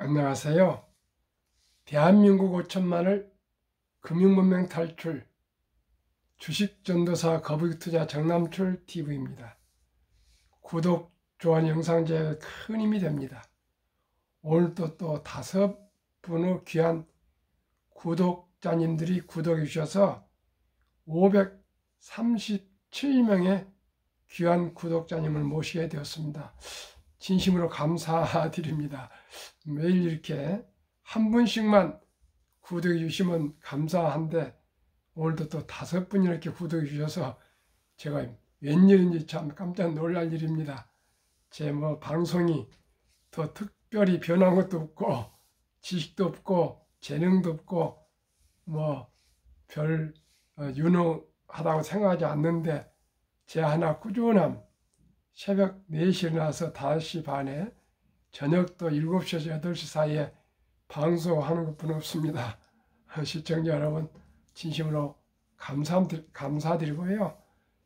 안녕하세요. 대한민국 5천만을 금융문명 탈출 주식전도사 거북이투자 정남출 TV입니다. 구독, 좋아요 영상 제작에 큰 힘이 됩니다. 오늘도 또 5분의 귀한 구독자님들이 구독해 주셔서 537명의 귀한 구독자님을 모시게 되었습니다. 진심으로 감사드립니다. 매일 이렇게 한 분씩만 구독해 주시면 감사한데 오늘도 또 5분이 이렇게 구독해 주셔서 제가 웬일인지 참 깜짝 놀랄 일입니다. 제 방송이 더 특별히 변한 것도 없고 지식도 없고 재능도 없고 별 유능하다고 생각하지 않는데 제 하나 꾸준함, 새벽 4시에 일어나서 5시 반에 저녁도 7시에서 8시 사이에 방송하는 것뿐 없습니다. 시청자 여러분 진심으로 감사드리고요.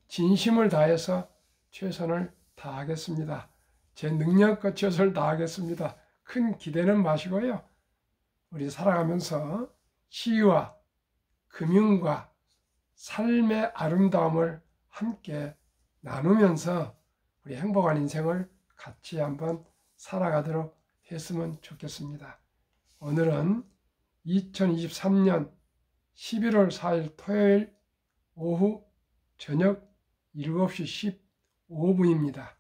진심을 다해서 최선을 다하겠습니다. 제 능력껏 최선을 다하겠습니다. 큰 기대는 마시고요. 우리 살아가면서 시와 금융과 삶의 아름다움을 함께 나누면서 우리 행복한 인생을 같이 한번 살아가도록 했으면 좋겠습니다. 오늘은 2023년 11월 4일 토요일 오후 저녁 7시 15분입니다.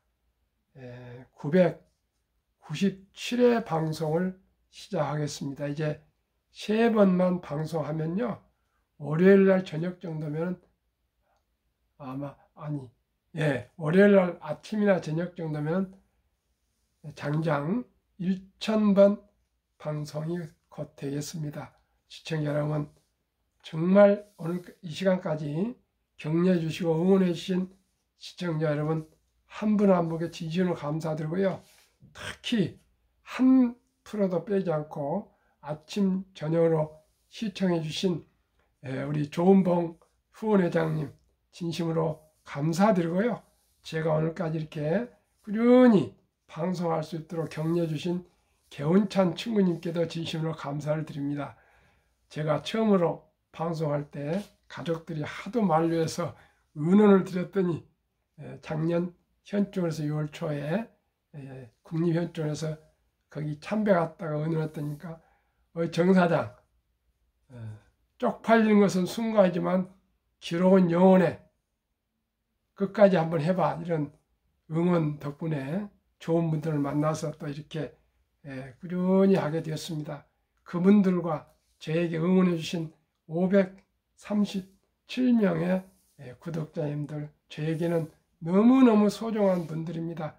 997회 방송을 시작하겠습니다. 이제 3번만 방송하면요. 월요일날 저녁 정도면 월요일날 아침이나 저녁 정도면 장장 1000번 방송이 곧 되겠습니다. 시청자 여러분 정말 오늘 이 시간까지 격려해 주시고 응원해 주신 시청자 여러분 한 분 한 분께 진심으로 감사드리고요. 특히 한 프로도 빼지 않고 아침 저녁으로 시청해 주신 우리 조은봉 후원회장님 진심으로 감사드리고요. 제가 오늘까지 이렇게 꾸준히 방송할 수 있도록 격려해 주신 개운찬 친구님께도 진심으로 감사를 드립니다. 제가 처음으로 방송할 때 가족들이 하도 만류해서 은원을 드렸더니 작년 현충원에서 6월 초에 국립현충원에서 거기 참배 갔다가 은원했다니까 정 사장 쪽팔리는 것은 순간이지만 기록은 영원해. 끝까지 한번 해봐. 이런 응원 덕분에 좋은 분들을 만나서 또 이렇게 꾸준히 하게 되었습니다. 그분들과 저에게 응원해 주신 537명의 구독자님들 저에게는 너무너무 소중한 분들입니다.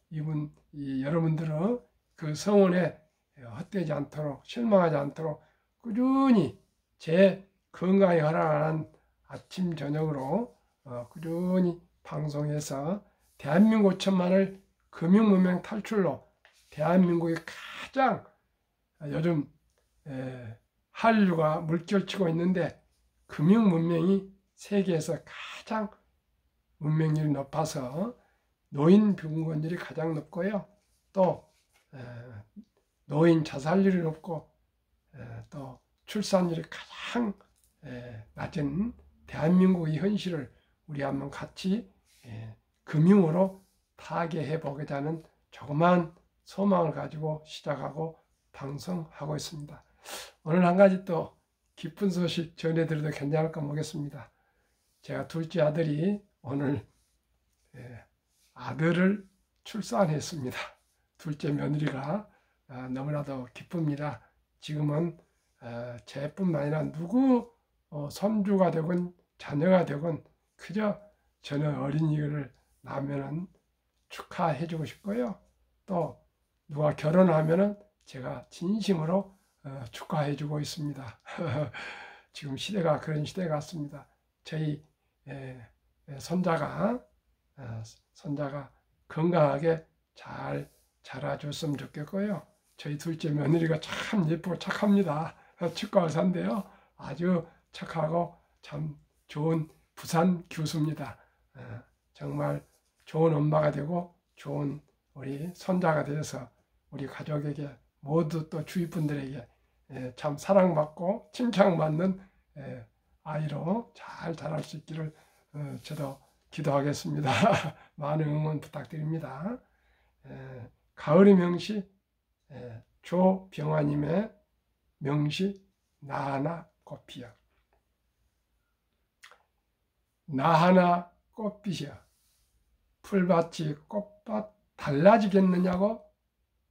여러분들은 그 성원에 헛되지 않도록 실망하지 않도록 꾸준히 제 건강에 허락하는 아침 저녁으로 꾸준히 방송해서 대한민국 5천만을 금융문명 탈출로 대한민국이 가장 요즘 한류가 물결치고 있는데 금융문명이 세계에서 가장 문명률이 높아서 노인 빈곤율이 가장 높고요. 또 노인 자살률이 높고 또 출산율이 가장 낮은 대한민국의 현실을 우리 한번 같이 금융으로 타개해 보고자 하는 조그만 소망을 가지고 시작하고 방송하고 있습니다. 오늘 한 가지 또 기쁜 소식 전해드려도 괜찮을까 모르겠습니다. 제가 둘째 아들이 오늘 아들을 출산했습니다. 둘째 며느리가 너무나도 기쁩니다. 지금은 제뿐만 아니라 누구 손주가 되건 자녀가 되건 그저 저는 어린이를 낳으면 축하해 주고 싶고요. 또 누가 결혼하면 제가 진심으로 축하해 주고 있습니다. 지금 시대가 그런 시대 같습니다. 저희 손자가 건강하게 잘 자라줬으면 좋겠고요. 저희 둘째 며느리가 참 예쁘고 착합니다. 치과 의사인데요. 아주 착하고 참 좋은 부산 교수입니다. 정말 좋은 엄마가 되고 좋은 우리 손자가 되어서 우리 가족에게 모두 또 주위 분들에게 참 사랑받고 칭찬받는 아이로 잘 자랄 수 있기를 저도 기도하겠습니다. 많은 응원 부탁드립니다. 가을의 명시 조병화님의 명시 나하나 꽃피어. 나하나 꽃빛이여, 풀밭이 꽃밭 달라지겠느냐고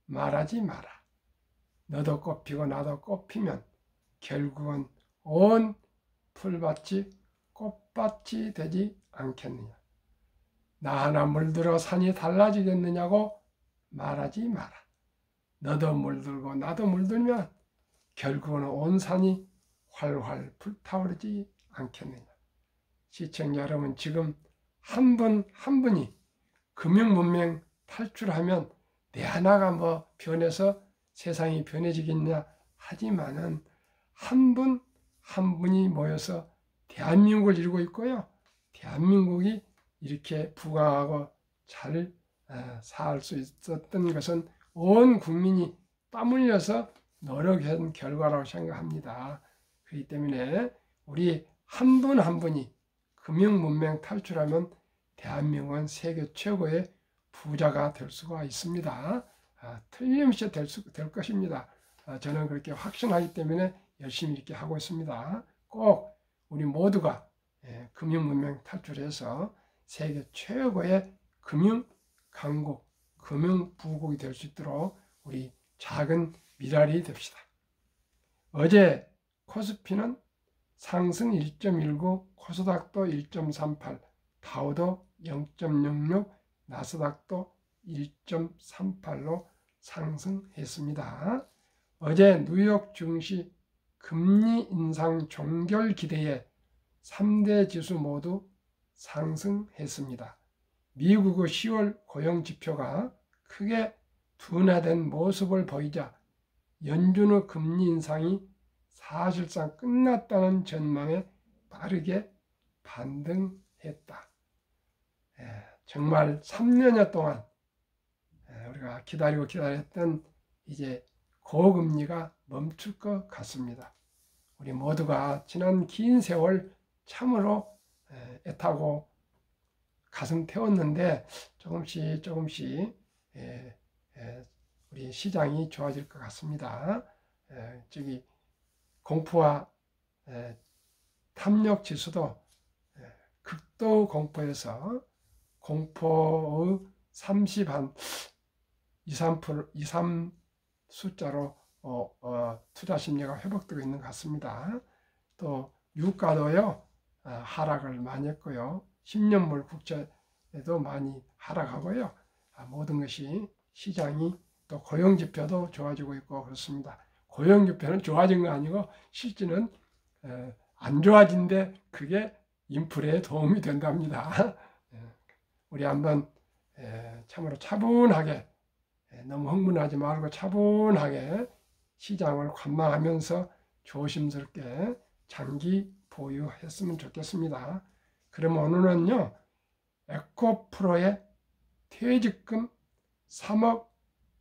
말하지 마라. 너도 꽃피고 나도 꽃피면 결국은 온 풀밭이 꽃밭이 되지 않겠느냐. 나하나 물들어 산이 달라지겠느냐고 말하지 마라. 너도 물들고 나도 물들면 결국은 온 산이 활활 불타오르지 않겠느냐. 시청자 여러분, 지금 한 분 한 분이 금융문명 탈출하면 내 하나가 뭐 변해서 세상이 변해지겠냐 하지만은 한 분 한 분이 모여서 대한민국을 이루고 있고요. 대한민국이 이렇게 부강하고 잘 살 수 있었던 것은 온 국민이 땀 흘려서 노력한 결과라고 생각합니다. 그렇기 때문에 우리 한 분 한 분이 금융문명 탈출하면 대한민국은 세계 최고의 부자가 될 수가 있습니다. 틀림없이 될 것입니다. 저는 그렇게 확신하기 때문에 열심히 이렇게 하고 있습니다. 꼭 우리 모두가 금융문명 탈출해서 세계 최고의 금융 강국, 금융 부국이 될 수 있도록 우리 작은 미랄이 됩시다. 어제 코스피는 상승 1.19, 코스닥도 1.38, 다우도 0.66, 나스닥도 1.38로 상승했습니다. 어제 뉴욕 증시 금리 인상 종결 기대에 3대 지수 모두 상승했습니다. 미국의 10월 고용지표가 크게 둔화된 모습을 보이자 연준의 금리 인상이 사실상 끝났다는 전망에 빠르게 반등했다. 정말 3년여 동안 우리가 기다렸던 이제 고금리가 멈출 것 같습니다. 우리 모두가 지난 긴 세월 참으로 애타고 가슴 태웠는데 조금씩 우리 시장이 좋아질 것 같습니다. 저기 공포와 탐욕 지수도 극도 공포에서 공포의 30한 2~3 숫자로 투자 심리가 회복되고 있는 것 같습니다. 또 유가도요 하락을 많이 했고요. 10년물 국채도 많이 하락하고요. 모든 것이 시장이 또 고용지표도 좋아지고 있고 그렇습니다. 고용지표는 좋아진 거 아니고 실제는 안 좋아진데 그게 인플레에 도움이 된답니다. 우리 한번 참으로 차분하게, 너무 흥분하지 말고 차분하게 시장을 관망하면서 조심스럽게 장기 보유했으면 좋겠습니다. 그러면 오늘은요, 에코프로에 퇴직금 3억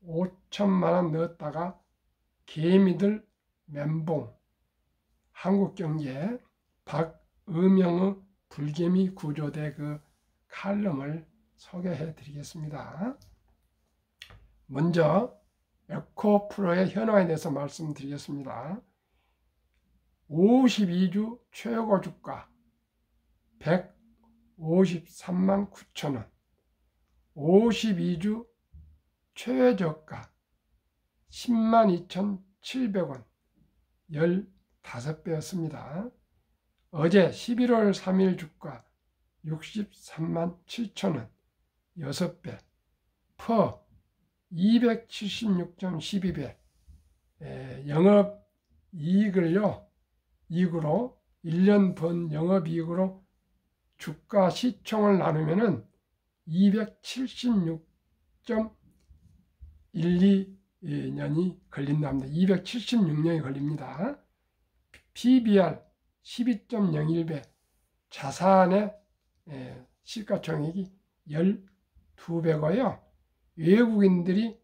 5천만 원 넣었다가 개미들 멘봉, 한국경제 박의명의 불개미 구조대 그 칼럼을 소개해 드리겠습니다. 먼저 에코프로의 현황에 대해서 말씀드리겠습니다. 52주 최고 주가 153만 9천 원, 52주 최저가 10만 2,700원, 15배였습니다. 어제 11월 3일 주가 63만 7천 원, 6배, 퍼 276.12배, 영업이익으로 1년 번 영업이익으로 주가 시총을 나누면은 276.12년이 걸린답니다. 276년이 걸립니다. PBR 12.01배, 자산의 시가총액이 12배고요. 외국인들이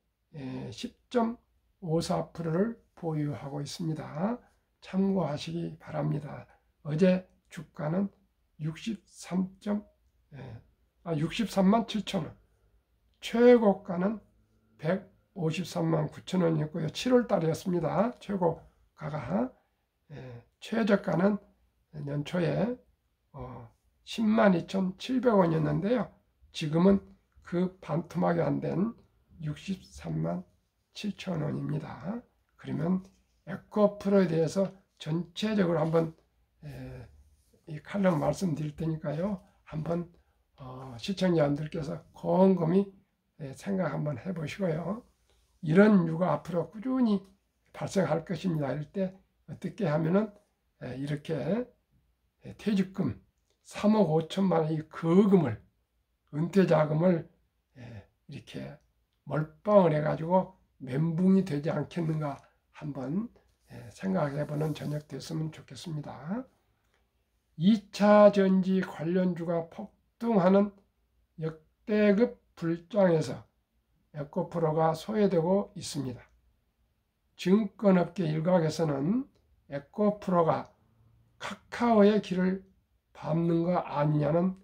54%를 보유하고 있습니다. 참고하시기 바랍니다. 어제 주가는 63만 7천원, 최고가는 153만 9천원이었고요. 7월 달이었습니다. 최고가가. 최저가는 연초에 10만 2,700원이었는데요. 지금은 그 반토막이 안 된 63만 7천원입니다. 그러면 에코프로에 대해서 전체적으로 한번 이 칼럼 말씀드릴 테니까요. 한번 시청자분들께서 곰곰이 생각 한번 해보시고요. 이런 이유가 앞으로 꾸준히 발생할 것입니다. 이럴 때 어떻게 하면은 이렇게 퇴직금 3억 5천만 원의 거금을, 은퇴자금을 이렇게 몰빵을 해가지고 멘붕이 되지 않겠는가 한번 생각해보는 저녁 됐으면 좋겠습니다. 2차 전지 관련주가 폭등하는 역대급 불장에서 에코프로가 소외되고 있습니다. 증권업계 일각에서는 에코프로가 카카오의 길을 밟는 거 아니냐는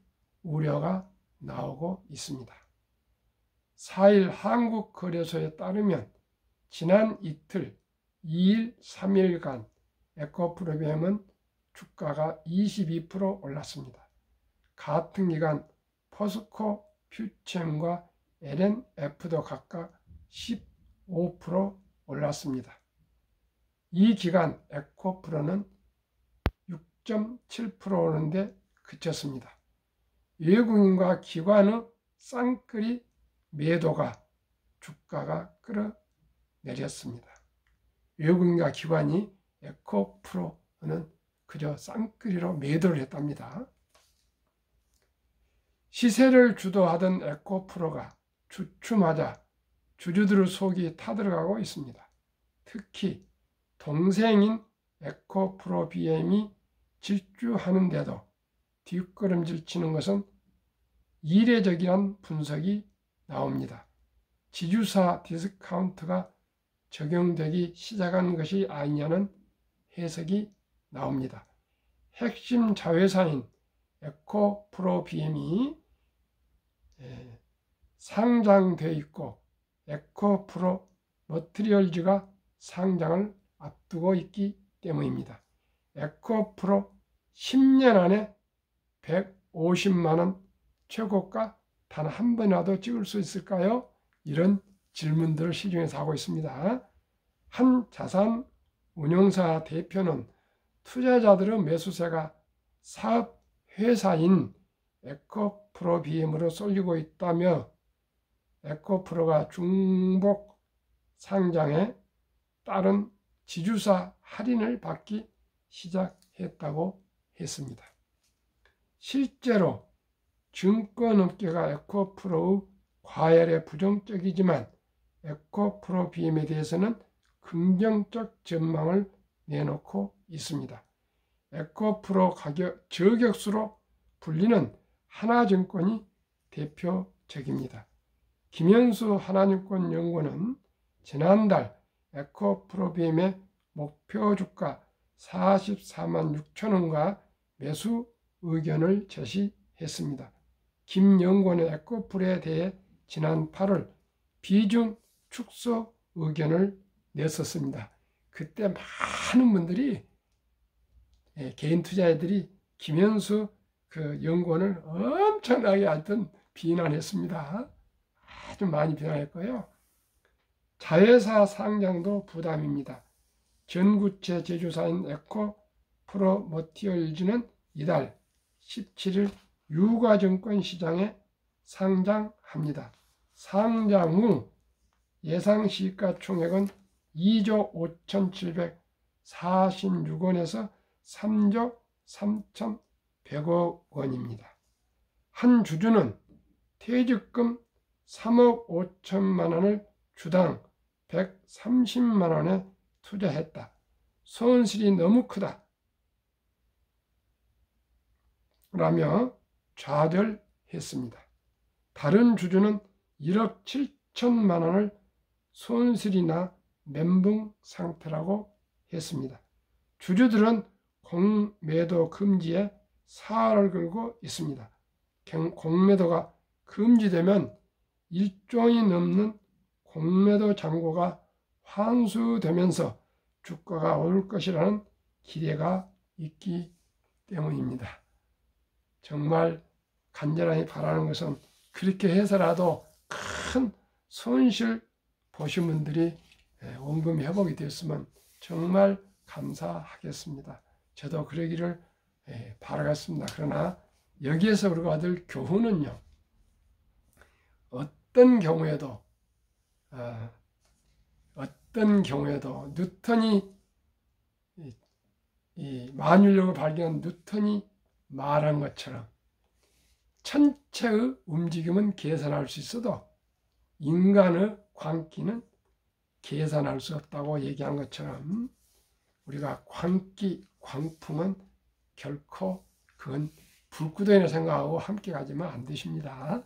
우려가 나오고 있습니다. 4일 한국거래소에 따르면 지난 이틀 2일, 3일간 에코프로비엠은 주가가 22% 올랐습니다. 같은 기간 포스코 퓨처엠과 LNF도 각각 15% 올랐습니다. 이 기간 에코프로는 6.7% 오르는데 그쳤습니다. 외국인과 기관의 쌍끌이 매도가 주가가 끌어내렸습니다. 외국인과 기관이 에코프로는 그저 쌍끌이로 매도를 했답니다. 시세를 주도하던 에코프로가 주춤하자 주주들의 속이 타들어가고 있습니다. 특히 동생인 에코프로비엠이 질주하는데도 뒷걸음질 치는 것은 이례적이란 분석이 나옵니다. 지주사 디스카운트가 적용되기 시작한 것이 아니냐는 해석이 나옵니다. 핵심 자회사인 에코프로비엠이 상장되어 있고 에코프로 머티리얼즈가 상장을 앞두고 있기 때문입니다. 에코프로 10년 안에 150만원 최고가 단 한 번이라도 찍을 수 있을까요? 이런 질문들을 시중에서 하고 있습니다. 한 자산 운용사 대표는 투자자들의 매수세가 사업 회사인 에코프로비엠으로 쏠리고 있다며 에코프로가 중복 상장에 따른 지주사 할인을 받기 시작했다고 했습니다. 실제로 증권업계가 에코프로의 과열에 부정적이지만 에코프로비엠에 대해서는 긍정적 전망을 내놓고 있습니다. 에코프로 저격수로 불리는 하나증권이 대표적입니다. 김현수 하나증권 연구원은 지난달 에코프로비엠의 목표 주가 44만 6천원과 매수 의견을 제시했습니다. 김 연구원의 에코프로에 대해 지난 8월 비중 축소 의견을 냈었습니다. 그때 많은 분들이 개인 투자자들이 김현수 그 연구원을 엄청나게 하여튼 비난했습니다. 아주 많이 비난했고요. 자회사 상장도 부담입니다. 전구체 제조사인 에코프로 머티리얼즈는 이달 17일 유가증권 시장에 상장합니다. 상장 후 예상 시가총액은 2조 5,746원에서 3조 3,100억 원입니다. 한 주주는 퇴직금 3억 5천만 원을 주당 130만 원에 투자했다. 손실이 너무 크다. 라며 좌절했습니다. 다른 주주는 1억 7천만 원을 손실이나 멘붕 상태라고 했습니다. 주주들은 공매도 금지에 사활을 걸고 있습니다. 공매도가 금지되면 1조원이 넘는 공매도 잔고가 환수되면서 주가가 오를 것이라는 기대가 있기 때문입니다. 정말 간절히 바라는 것은 그렇게 해서라도 큰 손실 보신 분들이 원금 회복이 되었으면 정말 감사하겠습니다. 저도 그러기를 바라겠습니다. 그러나 여기에서 우리가 얻을 교훈은요, 어떤 경우에도 뉴턴이 이 만유력을 발견한 뉴턴이 말한 것처럼 천체의 움직임은 계산할 수 있어도 인간의 광기는 계산할 수 없다고 얘기한 것처럼 우리가 광기, 광풍은 결코 그건 불구덩이라 생각하고 함께 가지면 안 되십니다.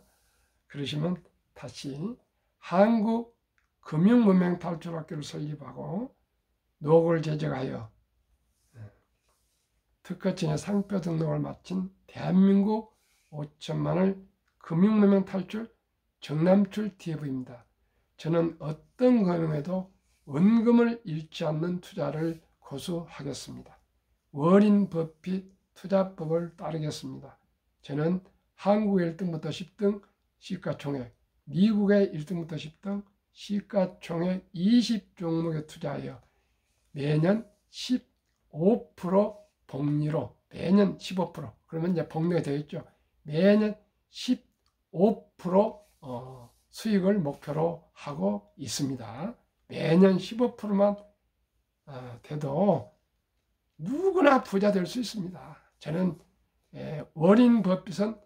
그러시면 다시 한국 금융문명 탈출학교를 설립하고 노고를 제작하여 특허청의 상표 등록을 마친 대한민국 5천만을 금융문명 탈출 정남출 TF입니다. 저는 어떤 금융에도 원금을 잃지 않는 투자를 고수하겠습니다. 워린 버핏 투자법을 따르겠습니다. 저는 한국의 1등부터 10등 시가총액, 미국의 1등부터 10등 시가총액 20종목에 투자하여 매년 15% 복리로 매년 15% 그러면 이제 복리가 되겠죠. 매년 15% 수익을 목표로 하고 있습니다. 매년 15%만 돼도 누구나 부자 될 수 있습니다. 저는 워린 버핏은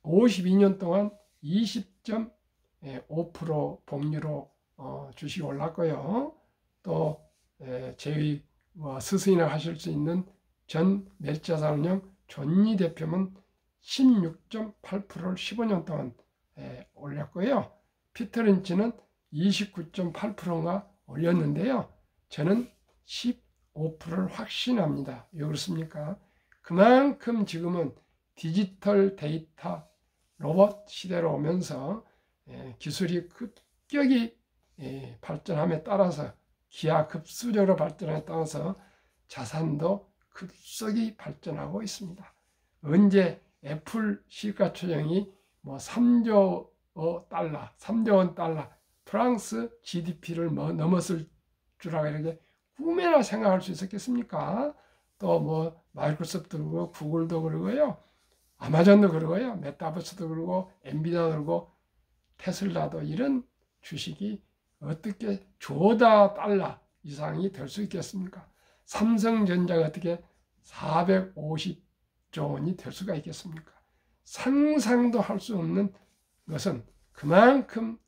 52년 동안 20.5% 복리로 주식이 올랐고요. 또 저희 스승이라 하실 수 있는 전 멸자산운용 존니 대표는 16.8%를 15년 동안 올렸고요. 피터 린치는 29.8%가 올렸는데요. 저는 15%를 확신합니다. 왜 그렇습니까? 그만큼 지금은 디지털 데이터 로봇 시대로 오면서 기술이 급격히 발전함에 따라서 기하급수적으로 발전함에 따라서 자산도 급속히 발전하고 있습니다. 언제 애플 시가총액이 뭐 3조 원 달러, 프랑스 GDP를 넘었을 줄알고 이렇게 꿈에나 생각할 수 있었겠습니까? 또 뭐 마이크로소프트도 그러고 구글도 그러고요. 아마존도 그러고요. 메타버스도 그러고 엔비디아도 그러고 테슬라도 이런 주식이 어떻게 조다 달러 이상이 될 수 있겠습니까? 삼성전자가 어떻게 450조 원이 될 수가 있겠습니까? 상상도 할 수 없는 것은 그만큼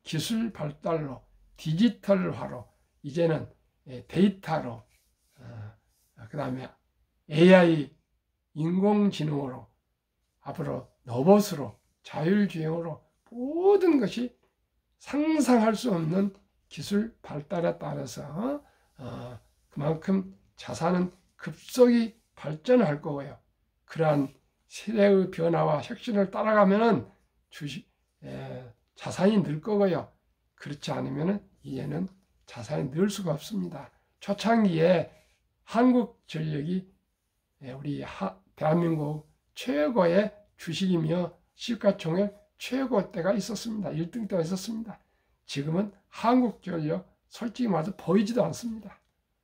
기술 발달로 디지털화로 이제는 데이터로 그 다음에 AI 인공지능으로 앞으로 로봇으로 자율주행으로 모든 것이 상상할 수 없는 기술 발달에 따라서 그만큼 자산은 급속히 발전할 거고요. 그러한 시대의 변화와 혁신을 따라가면은 자산이 늘 거고요. 그렇지 않으면은 이제는 자산이 늘 수가 없습니다. 초창기에 한국전력이 우리 대한민국 최고의 주식이며 시가총액 최고 때가 있었습니다. 1등 때가 있었습니다. 지금은 한국전력 솔직히 말해서 보이지도 않습니다.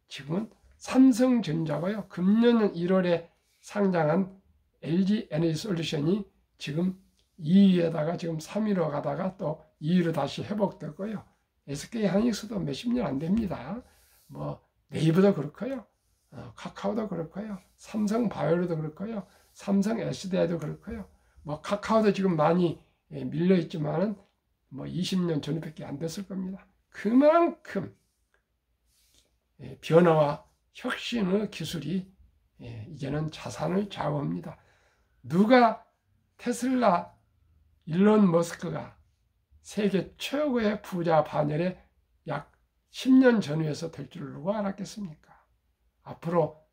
지금은 삼성전자고요. 금년 1월에 상장한 LG 에너지솔루션이 지금 2위에다가 지금 3위로 가다가 또 2위로 다시 회복됐고요. SK하이닉스도 몇십 년 안 됩니다. 뭐 네이버도 그렇고요. 카카오도 그렇고요. 삼성바이오로도 그렇고요. 삼성 SDI도 그렇고요. 뭐 카카오도 지금 많이 밀려 있지만은 뭐 20년 전밖에 안 됐을 겁니다. 그만큼 변화와 혁신의 기술이 이제는 자산을 좌우합니다. 누가 테슬라 일론 머스크가 세계 최고의 부자 반열에 약 10년 전후에서 될 줄 누가 알았겠습니까? 앞으로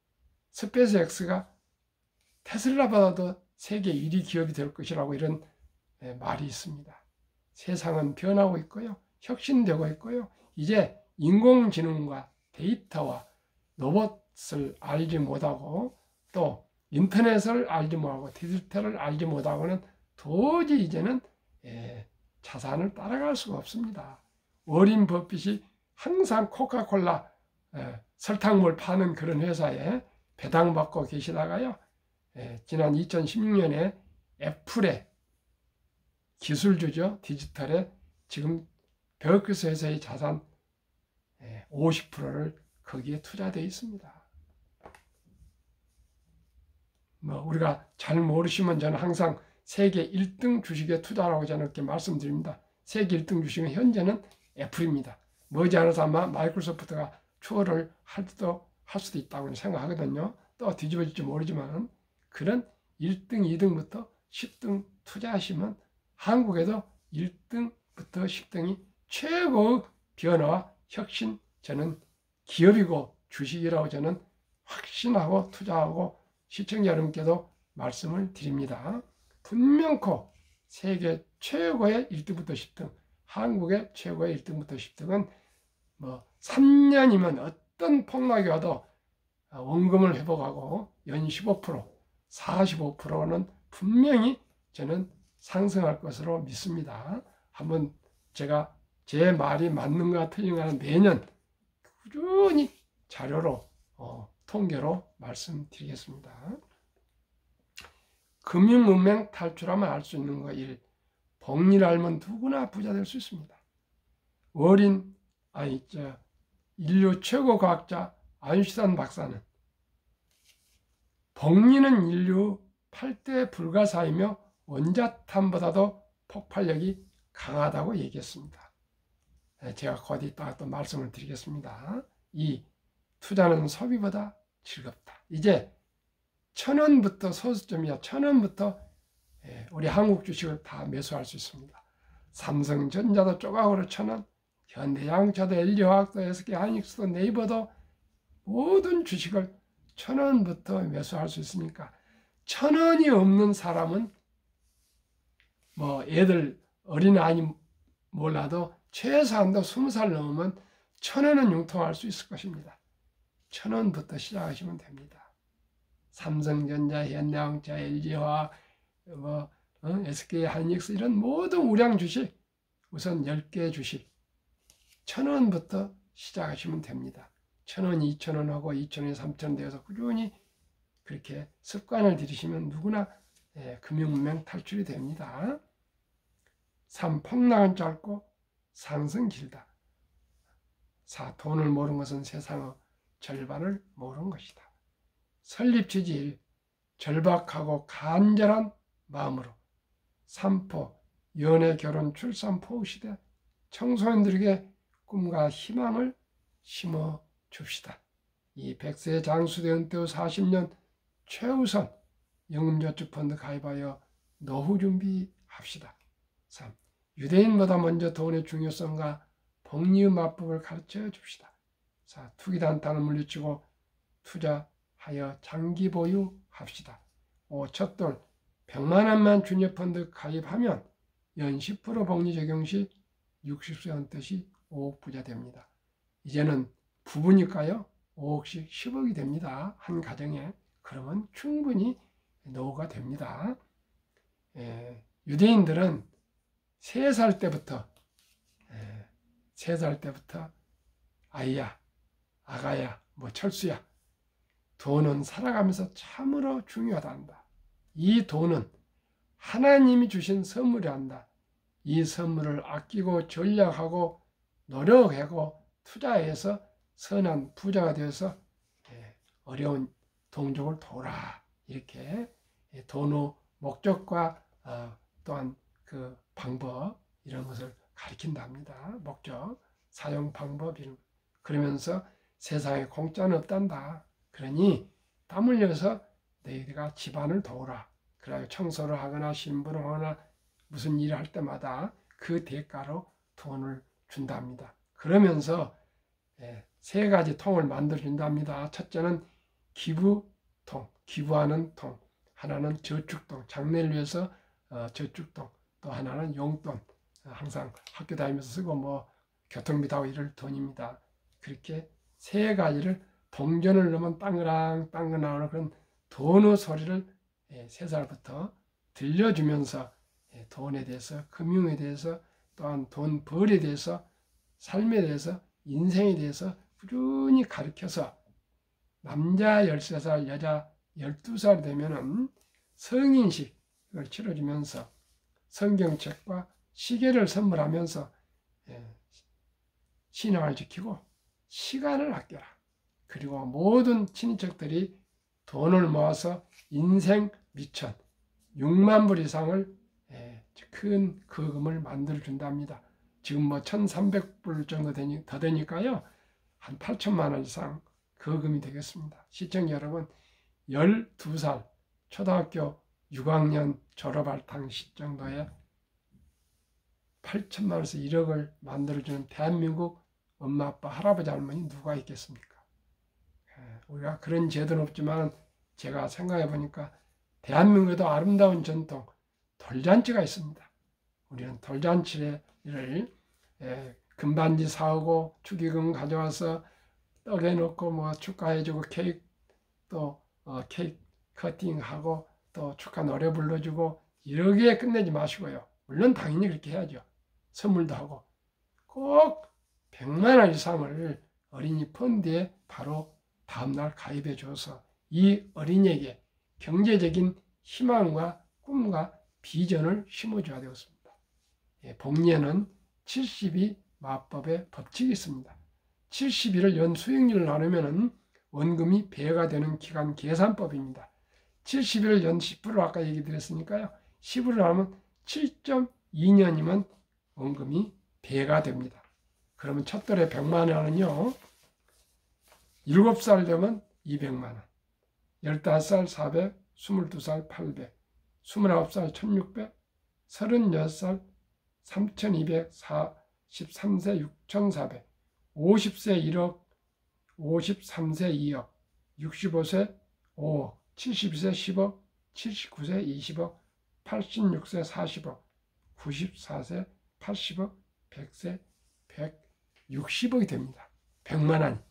스페이스X가 테슬라보다도 세계 1위 기업이 될 것이라고 이런 말이 있습니다. 세상은 변하고 있고요. 혁신되고 있고요. 이제 인공지능과 데이터와 로봇을 알지 못하고 또 인터넷을 알지 못하고 디지털을 알지 못하고는 도저히 이제는 자산을 따라갈 수가 없습니다. 워린 버핏이 항상 코카콜라 설탕물 파는 그런 회사에 배당받고 계시다가요. 지난 2016년에 애플의 기술주죠. 디지털에 지금 베어클스 회사의 자산 50%를 거기에 투자되어 있습니다. 우리가 잘 모르시면 저는 항상 세계 1등 주식에 투자라고 저는 이렇게 말씀드립니다. 세계 1등 주식은 현재는 애플입니다. 머지않아서 아마 마이크로소프트가 추월을 할 수도 있다고 생각하거든요. 또 뒤집어질지 모르지만 그런 1등, 2등부터 10등 투자하시면 한국에도 1등부터 10등이 최고의 변화와 혁신, 저는 기업이고 주식이라고 저는 확신하고 투자하고 시청자 여러분께도 말씀을 드립니다. 분명코 세계 최고의 1등부터 10등, 한국의 최고의 1등부터 10등은 3년이면 어떤 폭락이 와도 원금을 회복하고 연 15%, 45%는 분명히 저는 상승할 것으로 믿습니다. 한번 제가 제 말이 맞는가 틀린가 매년 꾸준히 자료로 통계로 말씀드리겠습니다. 금융문맹 탈출하면 알 수 있는 거 1. 복리를 알면 누구나 부자 될 수 있습니다. 인류 최고 과학자 아인슈타인 박사는 복리는 인류 8대 불가사이며 원자탄보다도 폭발력이 강하다고 얘기했습니다. 제가 곧 이따가 또 말씀을 드리겠습니다. 2. 투자는 소비보다 즐겁다. 이제 1,000원부터 소수점이야. 1,000원부터 우리 한국 주식을 다 매수할 수 있습니다. 삼성전자도 조각으로 1,000원, 현대자동차도 LG화학도 SK하이닉스도 네이버도 모든 주식을 1,000원부터 매수할 수 있으니까 1,000원이 없는 사람은 애들 어린아이 몰라도 최소한도 20살 넘으면 1,000원은 융통할 수 있을 것입니다. 1,000원부터 시작하시면 됩니다. 삼성전자, 현대자동차, LG화학, SK하이닉스 이런 모든 우량 주식 우선 10개 주식 1,000원부터 시작하시면 됩니다. 1,000원, 2,000원하고 2,000원, 3,000원 되어서 꾸준히 그렇게 습관을 들이시면 누구나 금융문맹 탈출이 됩니다. 3. 폭락은 짧고 상승 길다. 4. 돈을 모르는 것은 세상의 절반을 모르는 것이다. 설립 취지 1. 절박하고 간절한 마음으로. 3포 연애, 결혼, 출산, 포우 시대 청소년들에게 꿈과 희망을 심어 줍시다. 이 100세 장수대 은퇴 후 40년 최우선 연금저축펀드 가입하여 노후 준비합시다. 3. 유대인보다 먼저 돈의 중요성과 복리의 맞법을 가르쳐 줍시다. 4. 투기단타는 물리치고 투자하여 장기 보유합시다. 5. 첫돌 100만 원만 주녀펀드 가입하면 연 10% 복리 적용 시 60세 은퇴 시 5억 부자 됩니다. 이제는 부부니까요. 5억씩 10억이 됩니다. 한 가정에. 그러면 충분히 노후가 됩니다. 유대인들은 3살 때부터 아이야, 아가야, 철수야. 돈은 살아가면서 참으로 중요하단다. 이 돈은 하나님이 주신 선물이란다. 이 선물을 아끼고 전략하고 노력하고 투자해서 선한 부자가 되어서 어려운 동족을 도우라. 이렇게 돈의 목적과 또한 그 방법 이런 것을 가르친답니다. 목적, 사용 방법 이런. 그러면서 세상에 공짜는 없단다. 그러니 땀 흘려서 너희가 집안을 도우라. 그래 청소를 하거나 신부를 하거나 무슨 일을 할 때마다 그 대가로 돈을 준답니다. 그러면서 세 가지 통을 만들어준답니다. 첫째는 기부통, 기부하는 통, 하나는 저축통, 장래를 위해서 저축통, 또 하나는 용돈, 항상 학교 다니면서 쓰고 뭐 교통비 타고 이럴 돈입니다. 그렇게 세 가지를 동전을 넣으면 땅그랑 나오는 그런 돈의 소리를 3살부터 들려주면서 돈에 대해서, 금융에 대해서, 또한 돈 벌에 대해서, 삶에 대해서, 인생에 대해서 꾸준히 가르쳐서 남자 13살, 여자 12살 되면은 성인식을 치러주면서 성경책과 시계를 선물하면서 신앙을 지키고 시간을 아껴라. 그리고 모든 친인척들이 돈을 모아서 인생 미천 6만 불 이상을 큰 거금을 만들어 준답니다. 지금 뭐 1,300불 정도 더 되니까요. 한 8천만 원 이상 거금이 되겠습니다. 시청자 여러분, 12살 초등학교 6학년 졸업할 당시 정도에 8천만 원에서 1억을 만들어주는 대한민국 엄마, 아빠, 할아버지, 할머니 누가 있겠습니까? 우리가 그런 제도는 없지만 제가 생각해 보니까 대한민국에도 아름다운 전통 돌잔치가 있습니다. 우리는 돌잔치를 금반지 사오고 축의금 가져와서 떡에 넣고 뭐 축하해주고 케이크 또 케이크 커팅하고 또 축하 노래 불러주고 이러기에 끝내지 마시고요. 물론 당연히 그렇게 해야죠. 선물도 하고 꼭 100만 원 이상을 어린이 펀드에 바로 다음날 가입해 줘서 이 어린이에게 경제적인 희망과 꿈과 비전을 심어줘야 되겠습니다. 복리에는 70이 마법의 법칙이 있습니다. 70일을 연 수익률을 나누면 원금이 배가 되는 기간 계산법입니다. 70일을 연 10%를 아까 얘기 드렸으니까요. 10으로 나누면 7.2년이면 원금이 배가 됩니다. 그러면 첫 달에 100만 원은요. 7살 되면 200만 원, 15살 400, 22살 800, 29살 1600, 36살 3200, 43세 6400, 50세 1억, 53세 2억, 65세 5억, 72세 10억, 79세 20억, 86세 40억, 94세 80억, 100세 160억이 됩니다. 100만 원.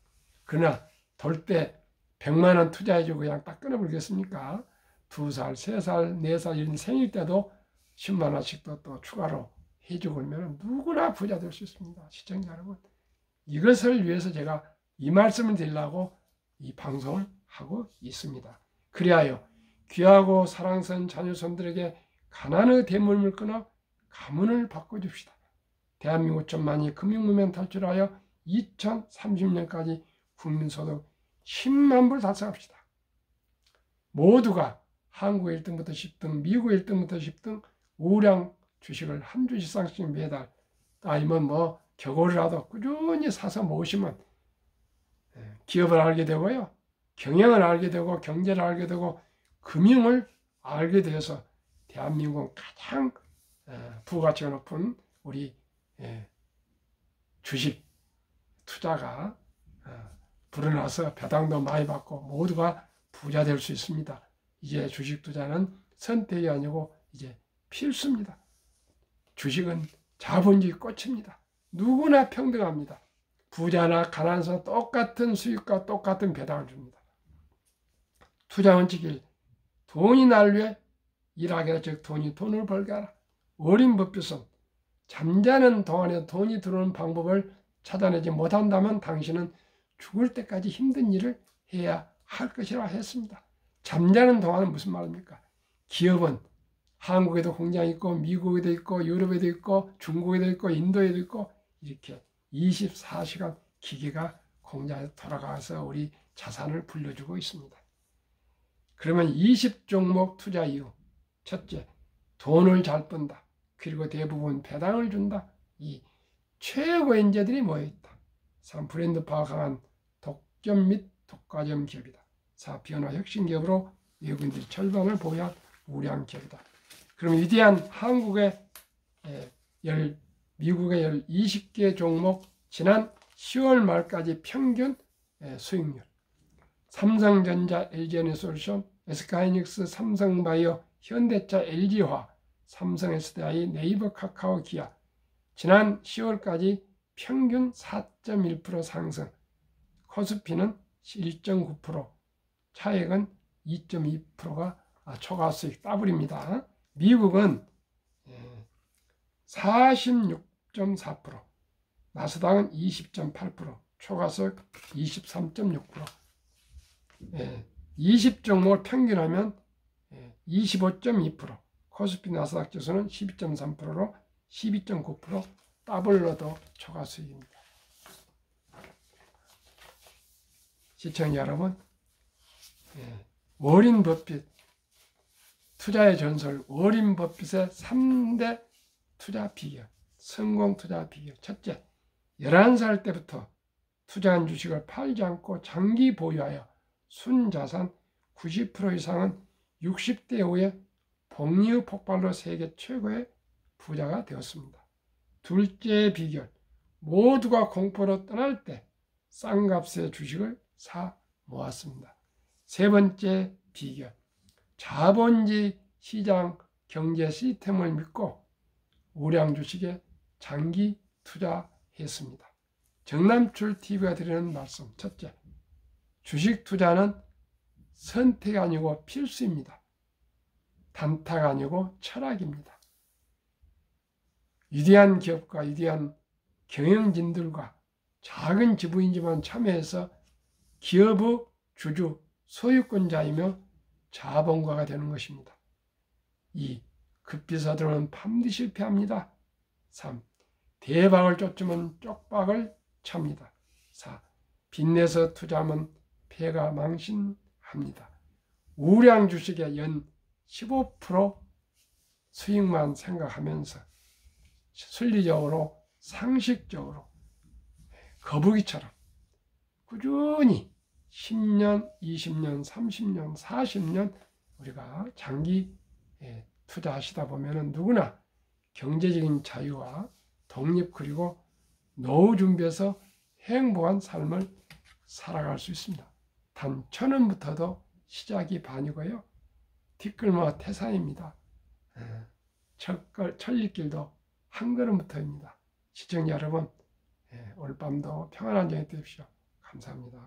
그러나 돌 때 100만 원 투자해주고 그냥 딱 끊어버리겠습니까? 2살, 3살, 4살 이런 생일 때도 10만 원씩도 또 추가로 해주고 그러면 누구나 부자 될 수 있습니다. 시청자 여러분, 이것을 위해서 제가 이 말씀을 드리려고 이 방송을 하고 있습니다. 그리하여 귀하고 사랑스러운 자녀손들에게 가난의 대물림을 끊어 가문을 바꿔줍시다. 대한민국 전만이 금융무명 탈출하여 2030년까지 국민소득 10만 불 달성합시다. 모두가 한국 1등부터 10등, 미국 1등부터 10등 우량 주식을 한 주씩 쌍씩 매달, 아니면 뭐 겨울이라도 꾸준히 사서 모으시면 기업을 알게 되고요. 경영을 알게 되고 경제를 알게 되고 금융을 알게 되어서 대한민국 가장 부가치가 높은 우리 주식 투자가 불어나서 배당도 많이 받고 모두가 부자 될 수 있습니다. 이제 주식 투자는 선택이 아니고 이제 필수입니다. 주식은 자본주의 꽃입니다. 누구나 평등합니다. 부자나 가난해서 똑같은 수익과 똑같은 배당을 줍니다. 투자 원칙 1. 돈이 날 위해 일하게 하라. 즉 돈을 벌게 하라. 어린 법규선. 잠자는 동안에 돈이 들어오는 방법을 찾아내지 못한다면 당신은 죽을 때까지 힘든 일을 해야 할 것이라 했습니다. 잠자는 동안은 무슨 말입니까? 기업은 한국에도 공장이 있고 미국에도 있고 유럽에도 있고 중국에도 있고 인도에도 있고 이렇게 24시간 기계가 공장에 돌아가서 우리 자산을 불려주고 있습니다. 그러면 20종목 투자 이유. 첫째, 돈을 잘 번다. 그리고 대부분 배당을 준다. 이 최고의 인재들이 모여있다. 3. 브랜드파가 강한 독점 및 독과점 기업이다. 4. 변화 혁신 기업으로 외국인들이 절반을 보유한 우량 기업이다. 그럼 위대한 한국의 미국의 20개 종목 지난 10월 말까지 평균 수익률. 삼성전자, LG에너지솔루션, SK하이닉스, 삼성바이오, 현대차, LG화, 삼성SDI, 네이버, 카카오, 기아. 지난 10월까지 평균 4.1% 상승. 코스피는 1.9%, 차액은 2.2%가 초과 수익 더블입니다. 미국은 46.4%, 나스닥은 20.8%, 초과수익 23.6%. 20종목을 평균하면 25.2%, 코스피 나스닥 지수는 12.3%로 12.9% 더블로도 초과수익입니다. 시청자 여러분, 워린 버핏 투자의 전설, 워린 버핏의 3대 투자 비결, 성공 투자 비결. 첫째, 11살 때부터 투자한 주식을 팔지 않고 장기 보유하여 순자산 90% 이상은 60대 이후에 복리의 폭발로 세계 최고의 부자가 되었습니다. 둘째 비결, 모두가 공포로 떠날 때 싼 값의 주식을 사 모았습니다. 세 번째 비결, 자본주의 시장 경제 시스템을 믿고 우량 주식에 장기 투자했습니다. 정남출TV가 드리는 말씀. 첫째, 주식 투자는 선택이 아니고 필수입니다. 단타가 아니고 철학입니다. 위대한 기업과 위대한 경영진들과 작은 지부인지만 참여해서 기업의 주주, 소유권자이며 자본가가 되는 것입니다. 2. 급비사들은 반드시 실패합니다. 3. 대박을 쫓으면 쪽박을 찹니다. 4. 빚내서 투자하면 폐가 망신합니다. 우량 주식의 연 15% 수익만 생각하면서 순리적으로 상식적으로 거북이처럼 꾸준히 10년, 20년, 30년, 40년 우리가 장기 투자하시다 보면 누구나 경제적인 자유와 독립 그리고 노후 준비해서 행복한 삶을 살아갈 수 있습니다. 단 1,000원부터도 시작이 반이고요. 뒷걸음마 태산입니다. 천리길도 한 걸음부터입니다. 시청자 여러분, 오늘 밤도 평안한 저녁 되십시오. 감사합니다.